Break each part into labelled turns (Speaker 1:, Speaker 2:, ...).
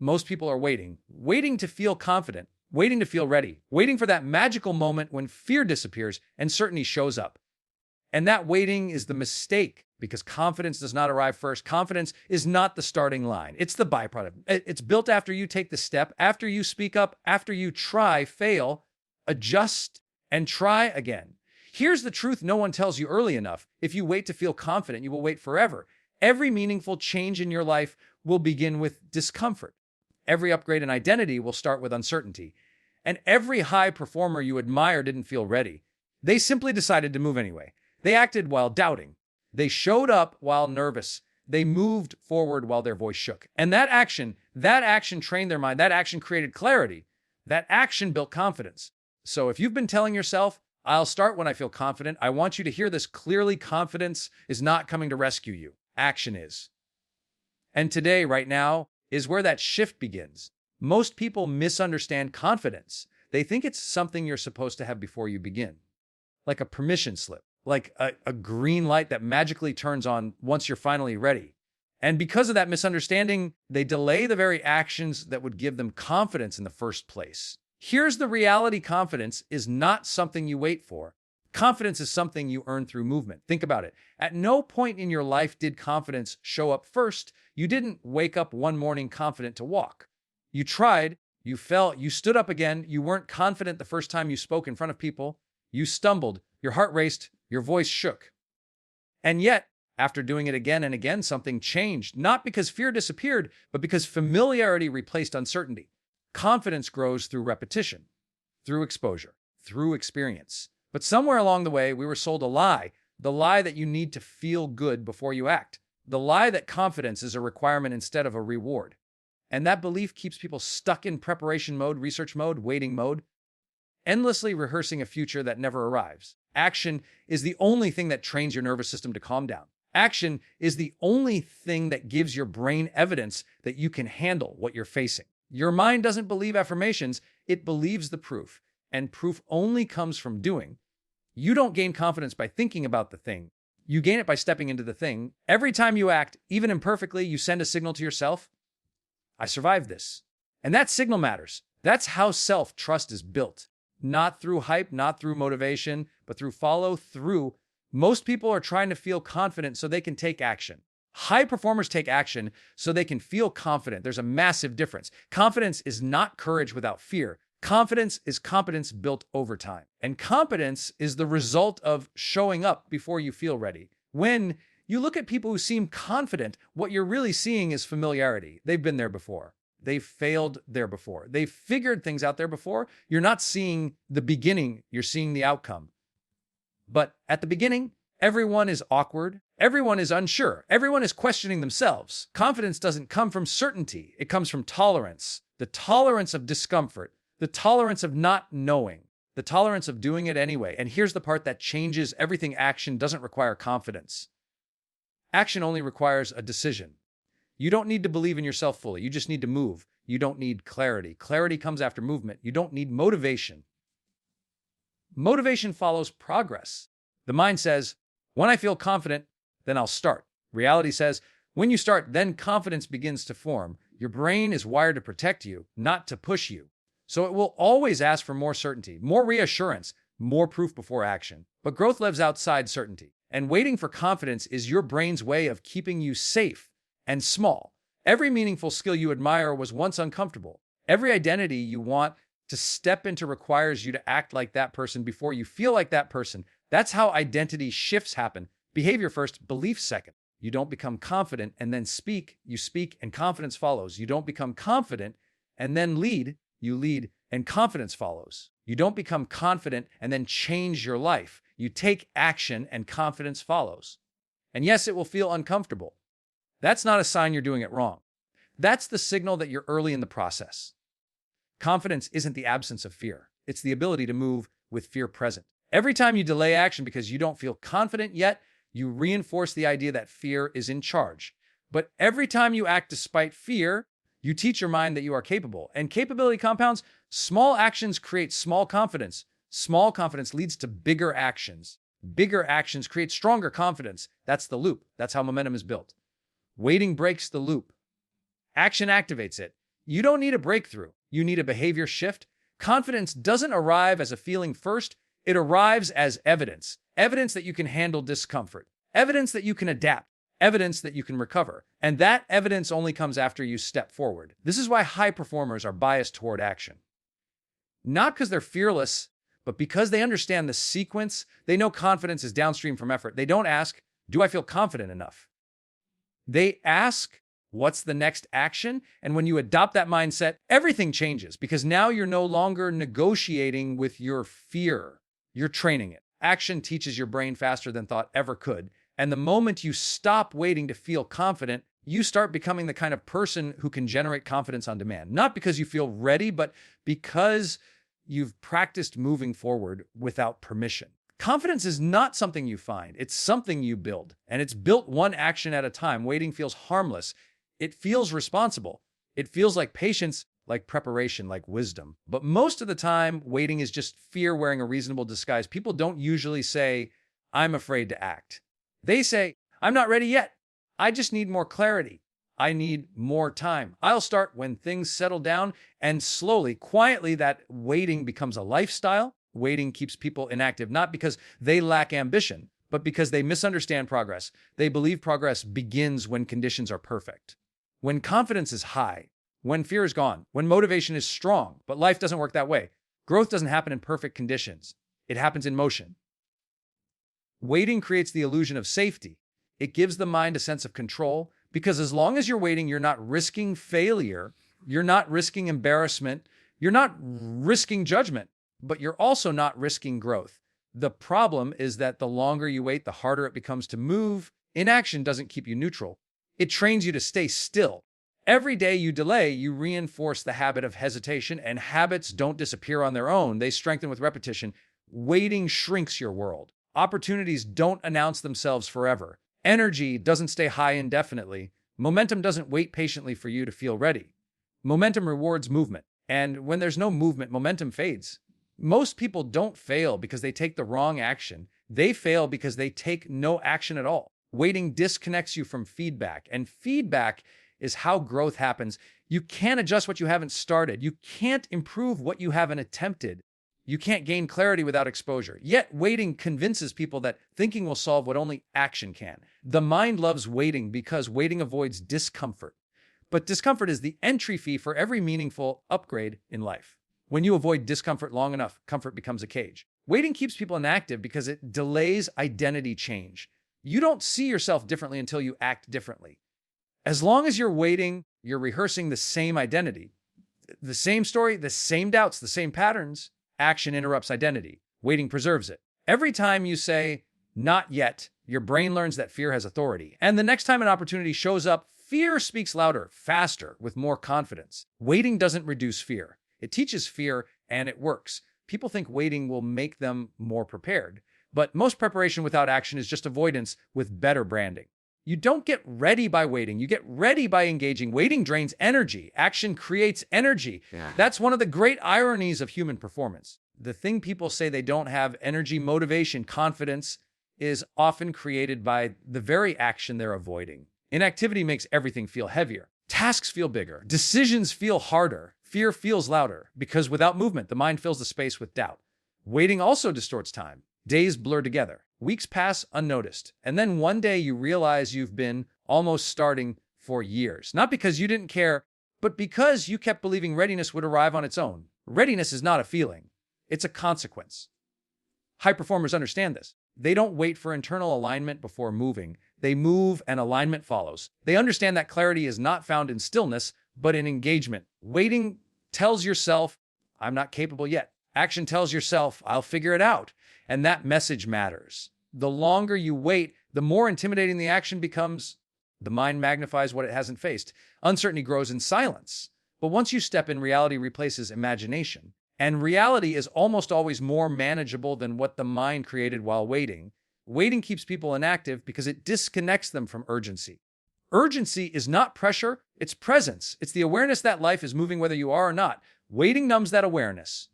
Speaker 1: Most people are waiting to feel confident, waiting to feel ready, waiting for that magical moment when fear disappears and certainty shows up. And that waiting is the mistake, because confidence does not arrive first. Confidence is not the starting line. It's the byproduct. It's built after you take the step, after you speak up, after you try, fail, adjust, and try again. Here's the truth no one tells you early enough. If you wait to feel confident, you will wait forever. Every meaningful change in your life will begin with discomfort. Every upgrade in identity will start with uncertainty. And every high performer you admire didn't feel ready. They simply decided to move anyway. They acted while doubting. They showed up while nervous. They moved forward while their voice shook. And that action trained their mind. That action created clarity. That action built confidence. So if you've been telling yourself, I'll start when I feel confident, I want you to hear this clearly. Confidence is not coming to rescue you. Action is. And today, right now, is where that shift begins. Most people misunderstand confidence. They think it's something you're supposed to have before you begin. Like a permission slip. Like a green light that magically turns on once you're finally ready. And because of that misunderstanding, they delay the very actions that would give them confidence in the first place. Here's the reality. Confidence is not something you wait for. Confidence is something you earn through movement. Think about it. At no point in your life did confidence show up first. You didn't wake up one morning confident to walk. You tried, you fell, you stood up again. You weren't confident the first time you spoke in front of people. You stumbled, your heart raced, your voice shook. And yet, after doing it again and again, something changed, not because fear disappeared, but because familiarity replaced uncertainty. Confidence grows through repetition, through exposure, through experience. But somewhere along the way, we were sold a lie, the lie that you need to feel good before you act, the lie that confidence is a requirement instead of a reward. And that belief keeps people stuck in preparation mode, research mode, waiting mode, endlessly rehearsing a future that never arrives. Action is the only thing that trains your nervous system to calm down. Action is the only thing that gives your brain evidence that you can handle what you're facing. Your mind doesn't believe affirmations, it believes the proof. And proof only comes from doing. You don't gain confidence by thinking about the thing. You gain it by stepping into the thing. Every time you act, even imperfectly, you send a signal to yourself. I survived this. And that signal matters. That's how self-trust is built. Not through hype, not through motivation, but through follow through. Most people are trying to feel confident so they can take action. High performers take action so they can feel confident. There's a massive difference. Confidence is not courage without fear. Confidence is competence built over time. And competence is the result of showing up before you feel ready. When you look at people who seem confident, what you're really seeing is familiarity. They've been there before. They've failed there before. They've figured things out there before. You're not seeing the beginning, you're seeing the outcome. But at the beginning, everyone is awkward. Everyone is unsure. Everyone is questioning themselves. Confidence doesn't come from certainty. It comes from tolerance. The tolerance of discomfort. The tolerance of not knowing. The tolerance of doing it anyway. And here's the part that changes everything. Action doesn't require confidence. Action only requires a decision. You don't need to believe in yourself fully. You just need to move. You don't need clarity. Clarity comes after movement. You don't need motivation. Motivation follows progress. The mind says, when I feel confident, then I'll start. Reality says, when you start, then confidence begins to form. Your brain is wired to protect you, not to push you. So it will always ask for more certainty, more reassurance, more proof before action. But growth lives outside certainty. And waiting for confidence is your brain's way of keeping you safe and small. Every meaningful skill you admire was once uncomfortable. Every identity you want to step into requires you to act like that person before you feel like that person. That's how identity shifts happen. Behavior first, belief second. You don't become confident and then speak. You speak and confidence follows. You don't become confident and then lead. You lead and confidence follows. You don't become confident and then change your life. You take action and confidence follows. And yes, it will feel uncomfortable. That's not a sign you're doing it wrong. That's the signal that you're early in the process. Confidence isn't the absence of fear. It's the ability to move with fear present. Every time you delay action because you don't feel confident yet, you reinforce the idea that fear is in charge. But every time you act despite fear, you teach your mind that you are capable. And capability compounds. Small actions create small confidence. Small confidence leads to bigger actions. Bigger actions create stronger confidence. That's the loop. That's how momentum is built. Waiting breaks the loop. Action activates it. You don't need a breakthrough. You need a behavior shift. Confidence doesn't arrive as a feeling first. It arrives as evidence. Evidence that you can handle discomfort. Evidence that you can adapt. Evidence that you can recover. And that evidence only comes after you step forward. This is why high performers are biased toward action. Not because they're fearless, but because they understand the sequence. They know confidence is downstream from effort. They don't ask, do I feel confident enough? They ask, what's the next action? And when you adopt that mindset, everything changes because now you're no longer negotiating with your fear. You're training it. Action teaches your brain faster than thought ever could. And the moment you stop waiting to feel confident, you start becoming the kind of person who can generate confidence on demand. Not because you feel ready, but because you've practiced moving forward without permission. Confidence is not something you find. It's something you build. And it's built one action at a time. Waiting feels harmless. It feels responsible. It feels like patience, like preparation, like wisdom. But most of the time, waiting is just fear wearing a reasonable disguise. People don't usually say, I'm afraid to act. They say, I'm not ready yet. I just need more clarity. I need more time. I'll start when things settle down, and slowly, quietly, that waiting becomes a lifestyle. Waiting keeps people inactive, not because they lack ambition, but because they misunderstand progress. They believe progress begins when conditions are perfect. When confidence is high, when fear is gone, when motivation is strong, but life doesn't work that way. Growth doesn't happen in perfect conditions. It happens in motion. Waiting creates the illusion of safety. It gives the mind a sense of control because as long as you're waiting, you're not risking failure. You're not risking embarrassment. You're not risking judgment, but you're also not risking growth. The problem is that the longer you wait, the harder it becomes to move. Inaction doesn't keep you neutral. It trains you to stay still. Every day you delay, you reinforce the habit of hesitation, and habits don't disappear on their own. They strengthen with repetition. Waiting shrinks your world. Opportunities don't announce themselves forever. Energy doesn't stay high indefinitely. Momentum doesn't wait patiently for you to feel ready. Momentum rewards movement. And when there's no movement, momentum fades. Most people don't fail because they take the wrong action. They fail because they take no action at all. Waiting disconnects you from feedback, and feedback is how growth happens. You can't adjust what you haven't started. You can't improve what you haven't attempted. You can't gain clarity without exposure. Yet waiting convinces people that thinking will solve what only action can. The mind loves waiting because waiting avoids discomfort. But discomfort is the entry fee for every meaningful upgrade in life. When you avoid discomfort long enough, comfort becomes a cage. Waiting keeps people inactive because it delays identity change. You don't see yourself differently until you act differently. As long as you're waiting, you're rehearsing the same identity. The same story, the same doubts, the same patterns. Action interrupts identity. Waiting preserves it. Every time you say, not yet, your brain learns that fear has authority. And the next time an opportunity shows up, fear speaks louder, faster, with more confidence. Waiting doesn't reduce fear. It teaches fear, and it works. People think waiting will make them more prepared. But most preparation without action is just avoidance with better branding. You don't get ready by waiting. You get ready by engaging. Waiting drains energy. Action creates energy. That's one of the great ironies of human performance. The thing people say they don't have, energy, motivation, confidence, is often created by the very action they're avoiding. Inactivity makes everything feel heavier. Tasks feel bigger. Decisions feel harder. Fear feels louder because without movement, the mind fills the space with doubt. Waiting also distorts time. Days blur together. Weeks pass unnoticed. And then one day you realize you've been almost starting for years. Not because you didn't care, but because you kept believing readiness would arrive on its own. Readiness is not a feeling. It's a consequence. High performers understand this. They don't wait for internal alignment before moving. They move and alignment follows. They understand that clarity is not found in stillness, but in engagement. Waiting tells yourself, I'm not capable yet. Action tells yourself, I'll figure it out. And that message matters. The longer you wait, the more intimidating the action becomes. The mind magnifies what it hasn't faced. Uncertainty grows in silence. But once you step in, reality replaces imagination. And reality is almost always more manageable than what the mind created while waiting. Waiting keeps people inactive because it disconnects them from urgency. Urgency is not pressure, it's presence. It's the awareness that life is moving whether you are or not. Waiting numbs that awareness.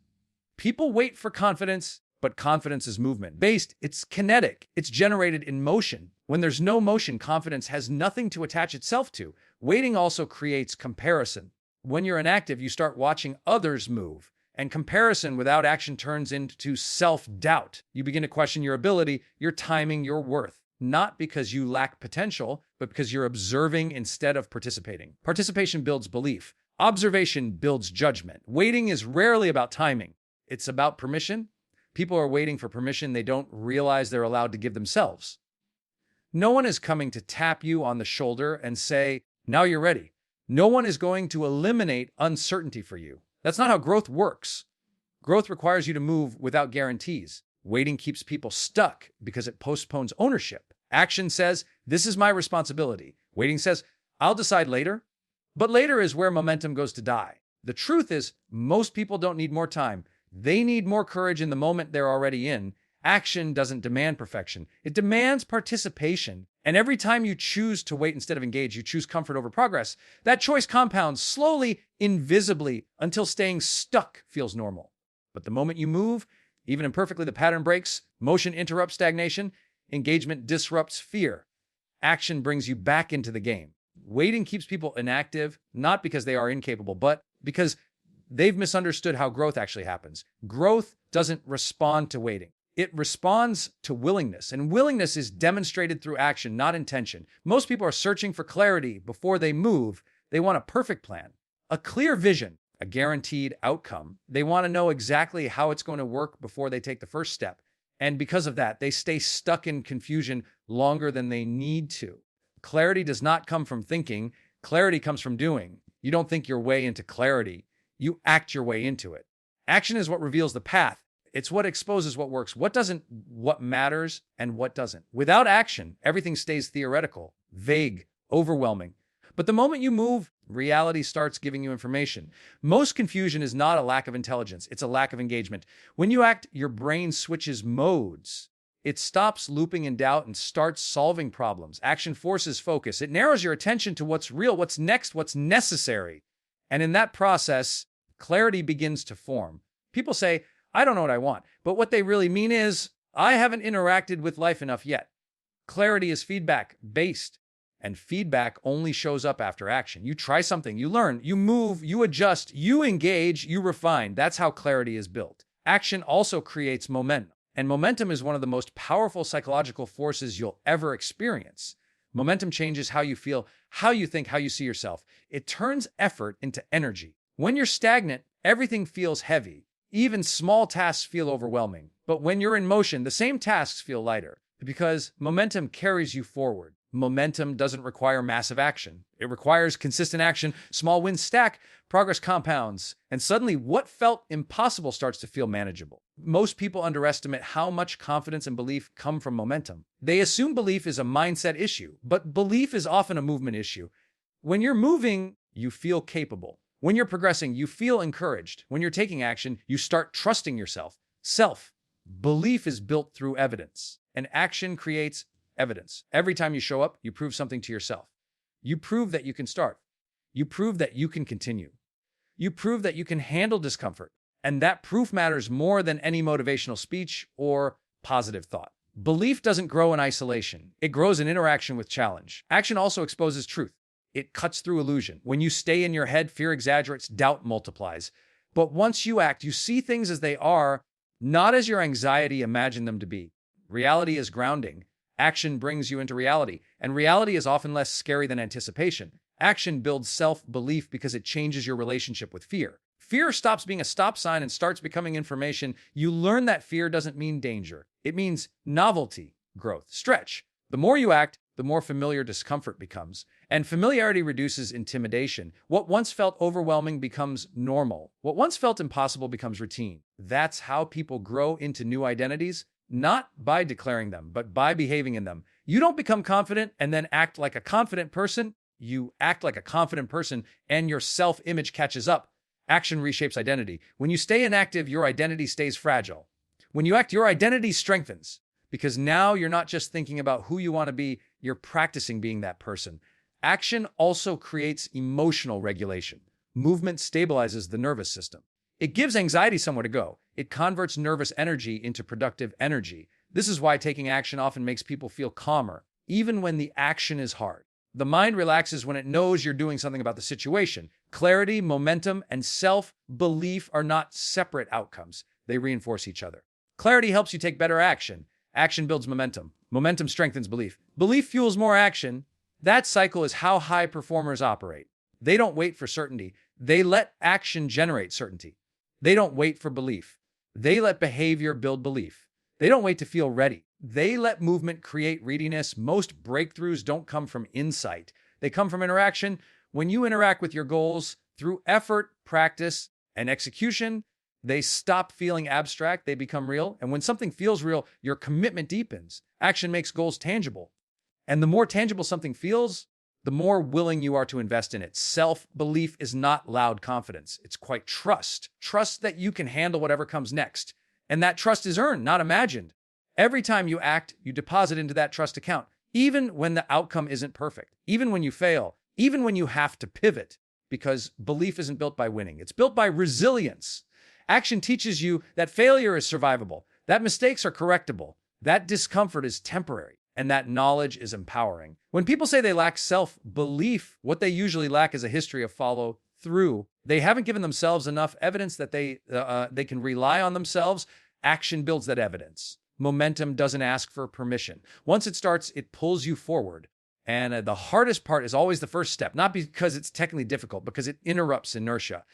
Speaker 1: People wait for confidence, but confidence is movement-based. It's kinetic. It's generated in motion. When there's no motion, confidence has nothing to attach itself to. Waiting also creates comparison. When you're inactive, you start watching others move, and comparison without action turns into self-doubt. You begin to question your ability, your timing, your worth, not because you lack potential, but because you're observing instead of participating. Participation builds belief. Observation builds judgment. Waiting is rarely about timing. It's about permission. People are waiting for permission they don't realize they're allowed to give themselves. No one is coming to tap you on the shoulder and say, "Now you're ready." No one is going to eliminate uncertainty for you. That's not how growth works. Growth requires you to move without guarantees. Waiting keeps people stuck because it postpones ownership. Action says, "This is my responsibility." Waiting says, "I'll decide later." But later is where momentum goes to die. The truth is, most people don't need more time. They need more courage in the moment they're already in. Action doesn't demand perfection. It demands participation. And every time you choose to wait instead of engage, you choose comfort over progress. That choice compounds slowly, invisibly, until staying stuck feels normal. But the moment you move, even imperfectly, the pattern breaks. Motion interrupts stagnation. Engagement disrupts fear. Action brings you back into the game. Waiting keeps people inactive, not because they are incapable, but because they've misunderstood how growth actually happens. Growth doesn't respond to waiting. It responds to willingness, and willingness is demonstrated through action, not intention. Most people are searching for clarity before they move. They want a perfect plan, a clear vision, a guaranteed outcome. They want to know exactly how it's going to work before they take the first step. And because of that, they stay stuck in confusion longer than they need to. Clarity does not come from thinking. Clarity comes from doing. You don't think your way into clarity. You act your way into it. Action is what reveals the path. It's what exposes what works, what doesn't, what matters, and what doesn't. Without action, everything stays theoretical, vague, overwhelming. But the moment you move, reality starts giving you information. Most confusion is not a lack of intelligence. It's a lack of engagement. When you act, your brain switches modes. It stops looping in doubt and starts solving problems. Action forces focus. It narrows your attention to what's real, what's next, what's necessary. And in that process, clarity begins to form. People say, "I don't know what I want." But what they really mean is, "I haven't interacted with life enough yet." Clarity is feedback-based, and feedback only shows up after action. You try something, you learn, you move, you adjust, you engage, you refine. That's how clarity is built. Action also creates momentum, and momentum is one of the most powerful psychological forces you'll ever experience. Momentum changes how you feel, how you think, how you see yourself. It turns effort into energy. When you're stagnant, everything feels heavy. Even small tasks feel overwhelming. But when you're in motion, the same tasks feel lighter because momentum carries you forward. Momentum doesn't require massive action. It requires consistent action. Small wins stack, progress compounds, and suddenly what felt impossible starts to feel manageable. Most people underestimate how much confidence and belief come from momentum. They assume belief is a mindset issue, but belief is often a movement issue. When you're moving, you feel capable. When you're progressing, you feel encouraged. When you're taking action, you start trusting yourself. Self-belief is built through evidence, and action creates evidence. Every time you show up, you prove something to yourself. You prove that you can start. You prove that you can continue. You prove that you can handle discomfort. And that proof matters more than any motivational speech or positive thought. Belief doesn't grow in isolation. It grows in interaction with challenge. Action also exposes truth. It cuts through illusion. When you stay in your head, fear exaggerates, doubt multiplies. But once you act, you see things as they are, not as your anxiety imagined them to be. Reality is grounding. Action brings you into reality, and reality is often less scary than anticipation. Action builds self-belief because it changes your relationship with fear. Fear stops being a stop sign and starts becoming information. You learn that fear doesn't mean danger. It means novelty, growth, stretch. The more you act, the more familiar discomfort becomes. And familiarity reduces intimidation. What once felt overwhelming becomes normal. What once felt impossible becomes routine. That's how people grow into new identities, not by declaring them, but by behaving in them. You don't become confident and then act like a confident person. You act like a confident person and your self-image catches up. Action reshapes identity. When you stay inactive, your identity stays fragile. When you act, your identity strengthens. Because now you're not just thinking about who you want to be, you're practicing being that person. Action also creates emotional regulation. Movement stabilizes the nervous system. It gives anxiety somewhere to go. It converts nervous energy into productive energy. This is why taking action often makes people feel calmer, even when the action is hard. The mind relaxes when it knows you're doing something about the situation. Clarity, momentum, and self-belief are not separate outcomes. They reinforce each other. Clarity helps you take better action. Action builds momentum. Momentum strengthens belief. Belief fuels more action. That cycle is how high performers operate. They don't wait for certainty. They let action generate certainty. They don't wait for belief. They let behavior build belief. They don't wait to feel ready. They let movement create readiness. Most breakthroughs don't come from insight. They come from interaction. When you interact with your goals through effort, practice, and execution, they stop feeling abstract. They become real. And when something feels real, your commitment deepens. Action makes goals tangible. And the more tangible something feels, the more willing you are to invest in it. Self-belief is not loud confidence. It's quite trust. Trust that you can handle whatever comes next. And that trust is earned, not imagined. Every time you act, you deposit into that trust account, even when the outcome isn't perfect, even when you fail, even when you have to pivot, because belief isn't built by winning. It's built by resilience. Action teaches you that failure is survivable, that mistakes are correctable, that discomfort is temporary, and that knowledge is empowering. When people say they lack self-belief, what they usually lack is a history of follow-through. They haven't given themselves enough evidence that they can rely on themselves. Action builds that evidence. Momentum doesn't ask for permission. Once it starts, it pulls you forward. And the hardest part is always the first step, not because it's technically difficult, because it interrupts inertia.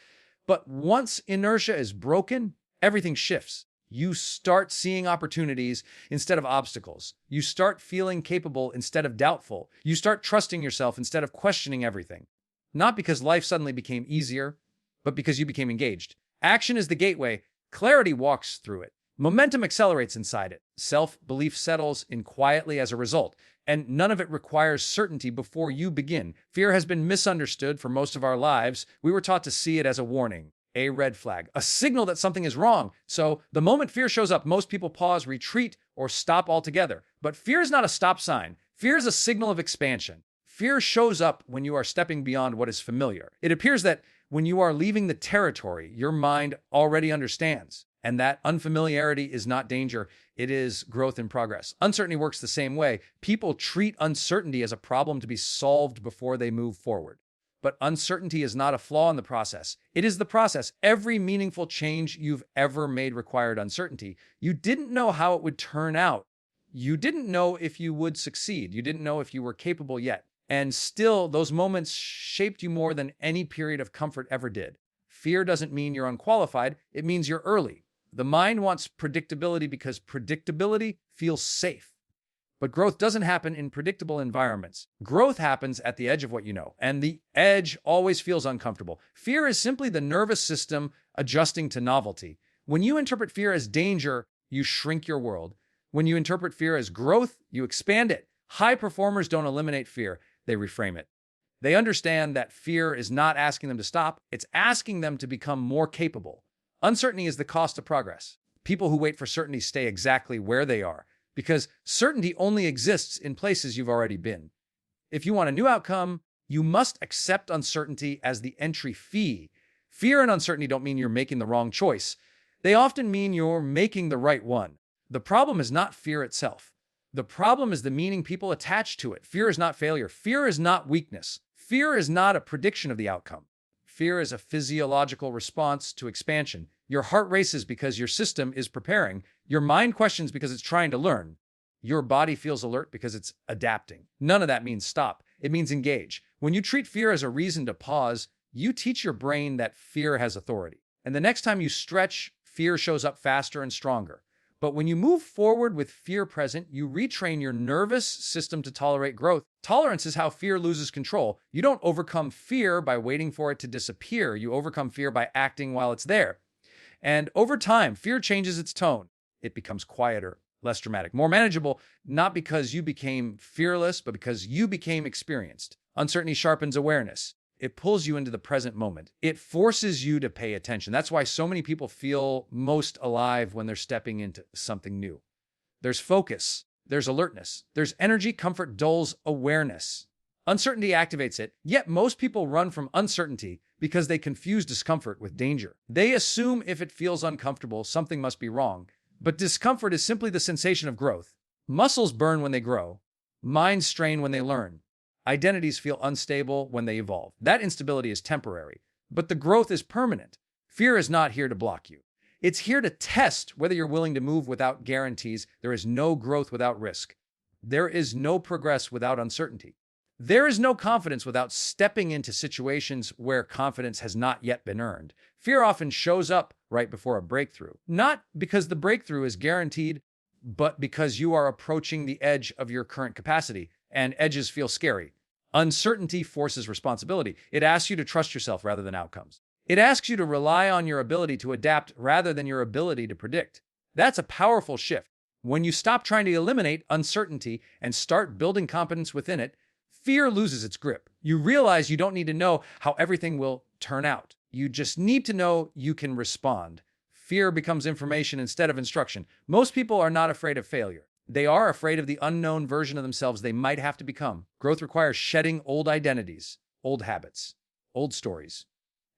Speaker 1: But once inertia is broken, everything shifts. You start seeing opportunities instead of obstacles. You start feeling capable instead of doubtful. You start trusting yourself instead of questioning everything. Not because life suddenly became easier, but because you became engaged. Action is the gateway. Clarity walks through it. Momentum accelerates inside it. Self-belief settles in quietly as a result, and none of it requires certainty before you begin. Fear has been misunderstood for most of our lives. We were taught to see it as a warning, a red flag, a signal that something is wrong. So the moment fear shows up, most people pause, retreat, or stop altogether. But fear is not a stop sign. Fear is a signal of expansion. Fear shows up when you are stepping beyond what is familiar. It appears that when you are leaving the territory your mind already understands. And that unfamiliarity is not danger, it is growth in progress. Uncertainty works the same way. People treat uncertainty as a problem to be solved before they move forward. But uncertainty is not a flaw in the process. It is the process. Every meaningful change you've ever made required uncertainty. You didn't know how it would turn out. You didn't know if you would succeed. You didn't know if you were capable yet. And still, those moments shaped you more than any period of comfort ever did. Fear doesn't mean you're unqualified. It means you're early. The mind wants predictability because predictability feels safe. But growth doesn't happen in predictable environments. Growth happens at the edge of what you know, and the edge always feels uncomfortable. Fear is simply the nervous system adjusting to novelty. When you interpret fear as danger, you shrink your world. When you interpret fear as growth, you expand it. High performers don't eliminate fear, they reframe it. They understand that fear is not asking them to stop, it's asking them to become more capable. Uncertainty is the cost of progress. People who wait for certainty stay exactly where they are because certainty only exists in places you've already been. If you want a new outcome, you must accept uncertainty as the entry fee. Fear and uncertainty don't mean you're making the wrong choice. They often mean you're making the right one. The problem is not fear itself. The problem is the meaning people attach to it. Fear is not failure. Fear is not weakness. Fear is not a prediction of the outcome. Fear is a physiological response to expansion. Your heart races because your system is preparing. Your mind questions because it's trying to learn. Your body feels alert because it's adapting. None of that means stop. It means engage. When you treat fear as a reason to pause, you teach your brain that fear has authority. And the next time you stretch, fear shows up faster and stronger. But when you move forward with fear present, you retrain your nervous system to tolerate growth. Tolerance is how fear loses control. You don't overcome fear by waiting for it to disappear. You overcome fear by acting while it's there. And over time, fear changes its tone. It becomes quieter, less dramatic, more manageable, not because you became fearless, but because you became experienced. Uncertainty sharpens awareness. It pulls you into the present moment. It forces you to pay attention. That's why so many people feel most alive when they're stepping into something new. There's focus, there's alertness, there's energy. Comfort dulls awareness. Uncertainty activates it, yet most people run from uncertainty because they confuse discomfort with danger. They assume if it feels uncomfortable, something must be wrong. But discomfort is simply the sensation of growth. Muscles burn when they grow. Minds strain when they learn. Identities feel unstable when they evolve. That instability is temporary, but the growth is permanent. Fear is not here to block you. It's here to test whether you're willing to move without guarantees. There is no growth without risk. There is no progress without uncertainty. There is no confidence without stepping into situations where confidence has not yet been earned. Fear often shows up right before a breakthrough, not because the breakthrough is guaranteed, but because you are approaching the edge of your current capacity, and edges feel scary. Uncertainty forces responsibility. It asks you to trust yourself rather than outcomes. It asks you to rely on your ability to adapt rather than your ability to predict. That's a powerful shift. When you stop trying to eliminate uncertainty and start building competence within it, fear loses its grip. You realize you don't need to know how everything will turn out. You just need to know you can respond. Fear becomes information instead of instruction. Most people are not afraid of failure. They are afraid of the unknown version of themselves they might have to become. Growth requires shedding old identities, old habits, old stories.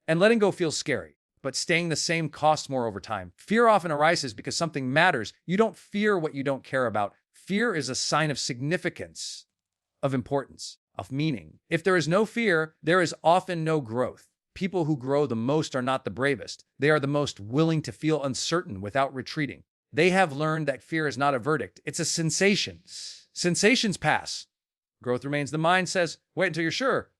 Speaker 1: And letting go feels scary, but staying the same costs more over time. Fear often arises because something matters. You don't fear what you don't care about. Fear is a sign of significance, of importance, of meaning. If there is no fear, there is often no growth. People who grow the most are not the bravest. They are the most willing to feel uncertain without retreating. They have learned that fear is not a verdict. It's a sensation. Sensations pass. Growth remains. The mind says, wait until you're sure.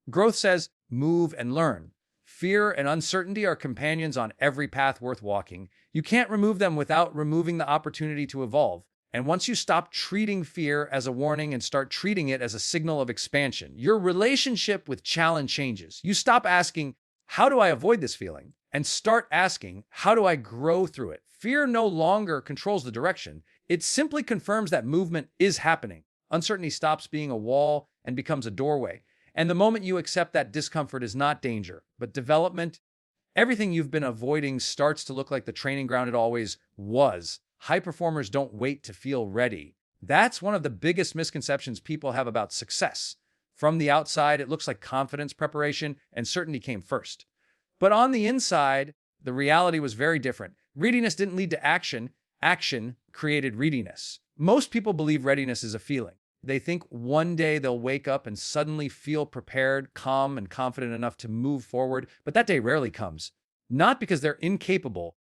Speaker 1: Growth says, move and learn. Fear and uncertainty are companions on every path worth walking. You can't remove them without removing the opportunity to evolve. And once you stop treating fear as a warning and start treating it as a signal of expansion, your relationship with challenge changes. You stop asking, how do I avoid this feeling? And start asking, how do I grow through it? Fear no longer controls the direction. It simply confirms that movement is happening. Uncertainty stops being a wall and becomes a doorway. And the moment you accept that discomfort is not danger, but development, everything you've been avoiding starts to look like the training ground it always was. High performers don't wait to feel ready. That's one of the biggest misconceptions people have about success. From the outside, it looks like confidence, preparation, and certainty came first. But on the inside, the reality was very different. Readiness didn't lead to action. Action created readiness. Most people believe readiness is a feeling. They think one day they'll wake up and suddenly feel prepared, calm, and confident enough to move forward. But that day rarely comes. Not because they're incapable,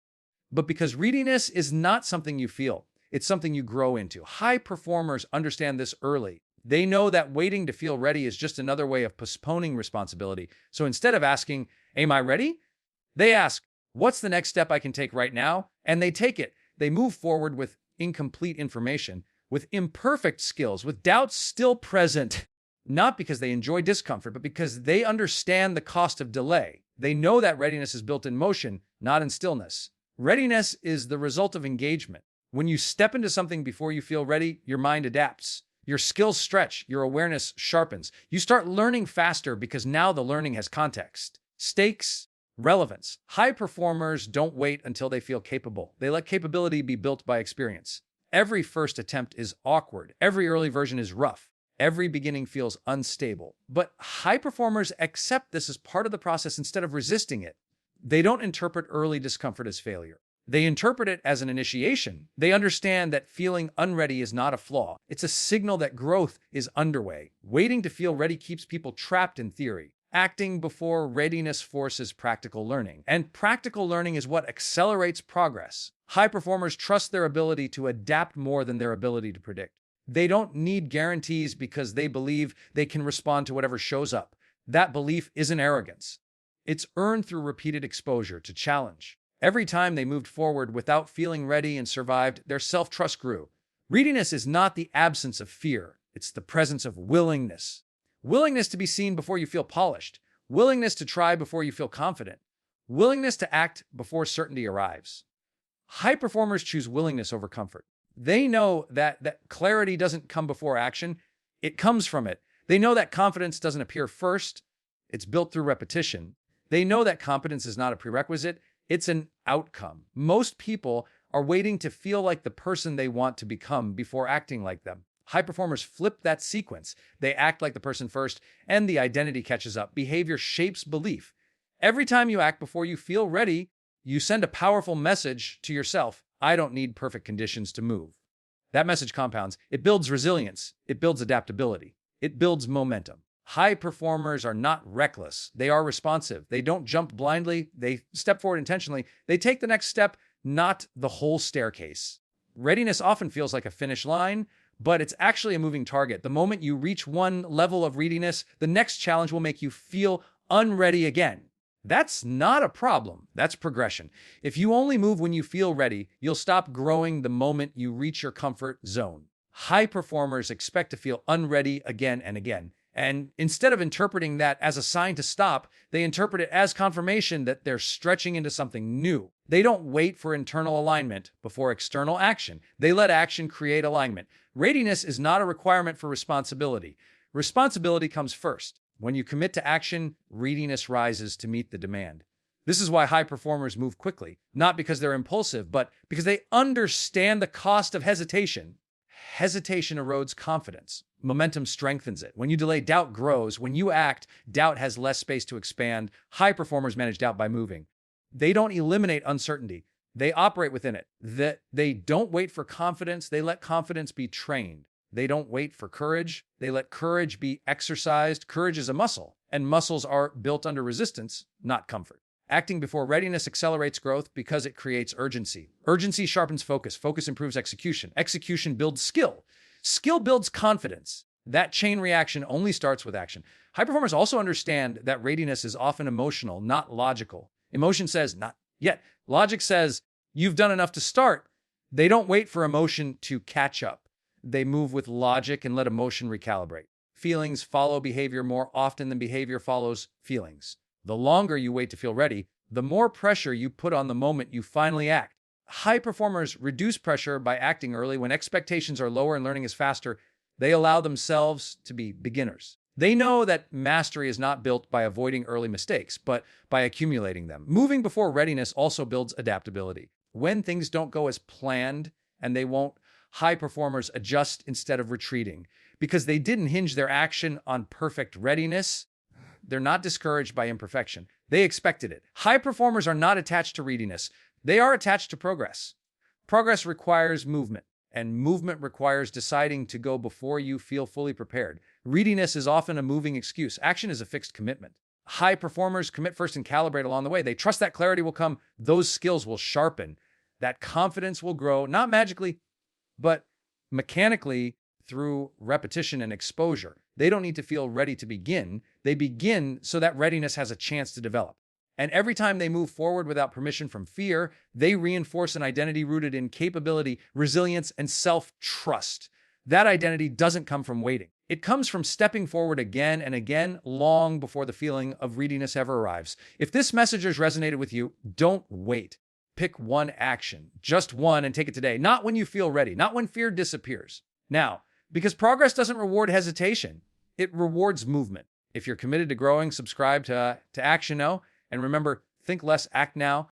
Speaker 1: but because readiness is not something you feel. It's something you grow into. High performers understand this early. They know that waiting to feel ready is just another way of postponing responsibility. So instead of asking, am I ready? They ask, what's the next step I can take right now? And they take it. They move forward with incomplete information, with imperfect skills, with doubts still present, not because they enjoy discomfort, but because they understand the cost of delay. They know that readiness is built in motion, not in stillness. Readiness is the result of engagement. When you step into something before you feel ready, your mind adapts. Your skills stretch, your awareness sharpens. You start learning faster because now the learning has context, stakes, relevance. High performers don't wait until they feel capable. They let capability be built by experience. Every first attempt is awkward. Every early version is rough. Every beginning feels unstable. But high performers accept this as part of the process instead of resisting it. They don't interpret early discomfort as failure. They interpret it as an initiation. They understand that feeling unready is not a flaw. It's a signal that growth is underway. Waiting to feel ready keeps people trapped in theory. Acting before readiness forces practical learning. And practical learning is what accelerates progress. High performers trust their ability to adapt more than their ability to predict. They don't need guarantees because they believe they can respond to whatever shows up. That belief isn't arrogance. It's earned through repeated exposure to challenge. Every time they moved forward without feeling ready and survived, their self-trust grew. Readiness is not the absence of fear. It's the presence of willingness. Willingness to be seen before you feel polished. Willingness to try before you feel confident. Willingness to act before certainty arrives. High performers choose willingness over comfort. They know that clarity doesn't come before action. It comes from it. They know that confidence doesn't appear first. It's built through repetition. They know that competence is not a prerequisite. It's an outcome. Most people are waiting to feel like the person they want to become before acting like them. High performers flip that sequence. They act like the person first, and the identity catches up. Behavior shapes belief. Every time you act before you feel ready, you send a powerful message to yourself. I don't need perfect conditions to move. That message compounds. It builds resilience. It builds adaptability. It builds momentum. High performers are not reckless. They are responsive. They don't jump blindly. They step forward intentionally. They take the next step, not the whole staircase. Readiness often feels like a finish line, but it's actually a moving target. The moment you reach one level of readiness, the next challenge will make you feel unready again. That's not a problem. That's progression. If you only move when you feel ready, you'll stop growing the moment you reach your comfort zone. High performers expect to feel unready again and again. And instead of interpreting that as a sign to stop, they interpret it as confirmation that they're stretching into something new. They don't wait for internal alignment before external action. They let action create alignment. Readiness is not a requirement for responsibility. Responsibility comes first. When you commit to action, readiness rises to meet the demand. This is why high performers move quickly, not because they're impulsive, but because they understand the cost of hesitation. Hesitation erodes confidence. Momentum strengthens it. When you delay, doubt grows. When you act, doubt has less space to expand. High performers manage doubt by moving. They don't eliminate uncertainty. They operate within it. They don't wait for confidence. They let confidence be trained. They don't wait for courage. They let courage be exercised. Courage is a muscle, and muscles are built under resistance, not comfort. Acting before readiness accelerates growth because it creates urgency. Urgency sharpens focus. Focus improves execution. Execution builds skill. Skill builds confidence. That chain reaction only starts with action. High performers also understand that readiness is often emotional, not logical. Emotion says, not yet. Logic says, you've done enough to start. They don't wait for emotion to catch up. They move with logic and let emotion recalibrate. Feelings follow behavior more often than behavior follows feelings. The longer you wait to feel ready, the more pressure you put on the moment you finally act. High performers reduce pressure by acting early. When expectations are lower and learning is faster, they allow themselves to be beginners. They know that mastery is not built by avoiding early mistakes, but by accumulating them. Moving before readiness also builds adaptability. When things don't go as planned, and they won't, high performers adjust instead of retreating. Because they didn't hinge their action on perfect readiness, they're not discouraged by imperfection. They expected it. High performers are not attached to readiness. They are attached to progress. Progress requires movement, and movement requires deciding to go before you feel fully prepared. Readiness is often a moving excuse. Action is a fixed commitment. High performers commit first and calibrate along the way. They trust that clarity will come. Those skills will sharpen. That confidence will grow, not magically, but mechanically through repetition and exposure. They don't need to feel ready to begin. They begin so that readiness has a chance to develop. And every time they move forward without permission from fear, they reinforce an identity rooted in capability, resilience, and self-trust. That identity doesn't come from waiting. It comes from stepping forward again and again, long before the feeling of readiness ever arrives. If this message has resonated with you, don't wait. Pick one action, just one, and take it today. Not when you feel ready, not when fear disappears. Now, because progress doesn't reward hesitation, it rewards movement. If you're committed to growing, subscribe to Action Now. And remember, think less, act now.